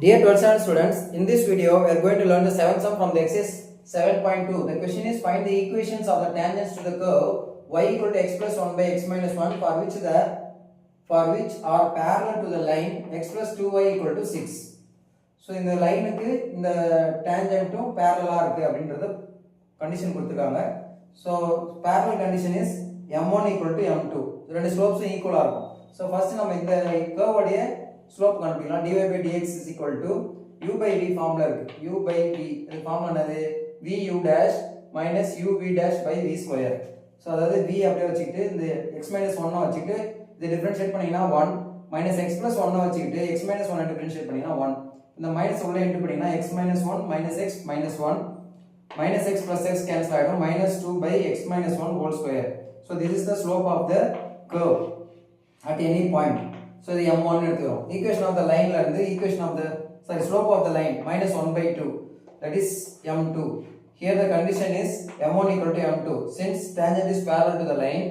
Dear 12th standard students, in this video we are going to learn the seventh sum from the exercise 7.2. The question is find the equations of the tangents to the curve y equal to x plus 1 by x minus 1 for which are parallel to the line x plus 2y equal to 6. So இந்த லைனுக்கு இந்த tangentம் parallel இருக்கு அப்படிங்கறது condition கொடுத்திருக்காங்க. So parallel condition is m1 equal to m2. ரெண்டு ஸ்லோப்ஸும் ஈக்குவலா இருக்கும். So first நம்ம இந்த curve உடைய ஸ்லோப் கண்டுபிடிக்கலாம். dy by dx is equal to u by v formula இருக்கு. u by v இது ஃபார்முலா என்னது? vu dash minus uv dash by v square. So அதாவது v அப்படியே வச்சிட்டு இந்த x minus 1 வச்சிட்டு இத டிஃபரன்ஷியேட் பண்ணீங்கன்னா 1 minus x plus 1 வச்சிட்டு x minus 1 டிஃபரன்ஷியேட் பண்ணீங்கன்னா 1. இந்த மைனஸ் உள்ள இன்டு பண்ணீங்கன்னா x minus 1 minus x minus 1 minus x plus x cancel ஆயிடும் minus 2 by x minus 1 whole square. So this is the slope of the curve at any point. So the m1 எடுத்துறோம். Equation of the line ல இருந்து equation of the slope of the line minus 1 by 2 that is m2. Here the condition is m1 equal to m2. Since tangent is parallel to the line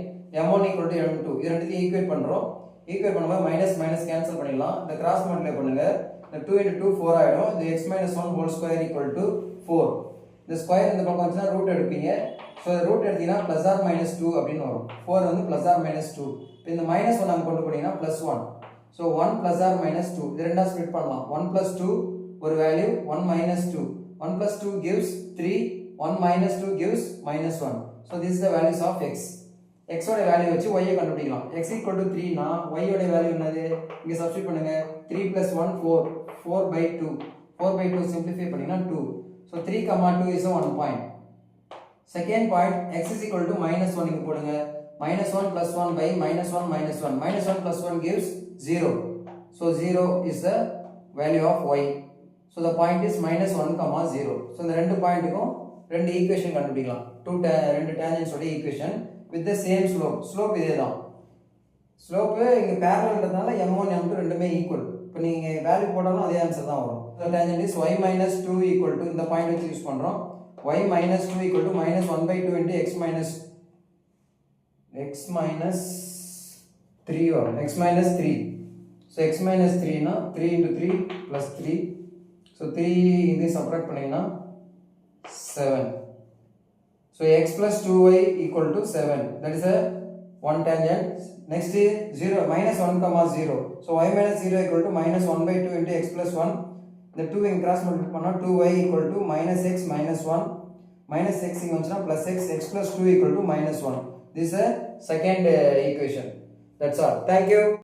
m1 equal to m2. இது ரெண்டுத்தையும் equate பண்றோம். Equate பண்ணும்போது minus minus cancel பண்ணிடலாம். இந்த cross multiply பண்ணுங்க. The 2 into 2 4 ஆயிடும். The x minus 1 whole square equal to 4. இந்த square இந்த பக்கம் வந்துனா ரூட் எடுப்பீங்க. சோ ரூட் எடுத்தீங்கன்னா plus or minus 2 அப்படினு வரும். 4 வந்து plus or minus 2. இப்போ இந்த minus 1 அங்க கொண்டு போனீங்கன்னா plus 1. So 1 plus or minus 2. இது ரெண்டா ஸ்ப்ளிட் பண்ணலாம். 1 plus 2 ஒரு value 1 minus 2. 1 plus 2 gives 3. 1 minus 2 gives minus 1. So this is the values of x. x ஓட வேல்யூ வச்சு y ஐ கண்டுபிடிக்கலாம். x equal to 3 னா y ஓட வேல்யூ என்னது? இங்க சப்ஸ்டிட்யூட் பண்ணுங்க. 3 plus 1 4. 4 by 2. 4 by 2 simplify பண்ணீங்கன்னா 2. So 3, 2 is a 1 point. Second point x is equal to minus 1 இங்க போடுங்க. Minus 1 plus 1 by minus 1 minus 1. Minus 1 plus 1 gives 0. So 0 is the value of y. So the point is minus 1, 0. So இந்த ரெண்டு பாயிண்ட்டுக்கும் ரெண்டு equation கண்டுபிடிக்கலாம். ரெண்டு tangents ஓட equation with the same slope. Slope இதேதான். Slope இங்க parallelன்றதால m1 m2 ரெண்டுமே equal. இப்போ நீங்க வேல்யூ போட்டாலும் அதே ஆன்சர் தான் வரும். The tangent is y minus 2 equal to இந்த பாயிண்ட் வச்சு யூஸ் பண்றோம். y minus 2 equal to minus 1 by 2 into x minus 3 வரும். x minus 3. So x minus 3 னா 3 into 3 plus 3. So 3 இதை சப்ட்ராக்ட் பண்ணீங்கன்னா 7. So x plus 2y equal to 7. That is a one tangent. Next is 0 minus 1, 0. So y minus 0 equal to minus 1 by 2 into x plus 1. The 2 in cross multiply பண்ணா 2y equal to minus x minus 1. Minus x இங்க வந்துச்சுனா plus x. X plus 2 equal to minus 1. This is a second equation. That's all. Thank you.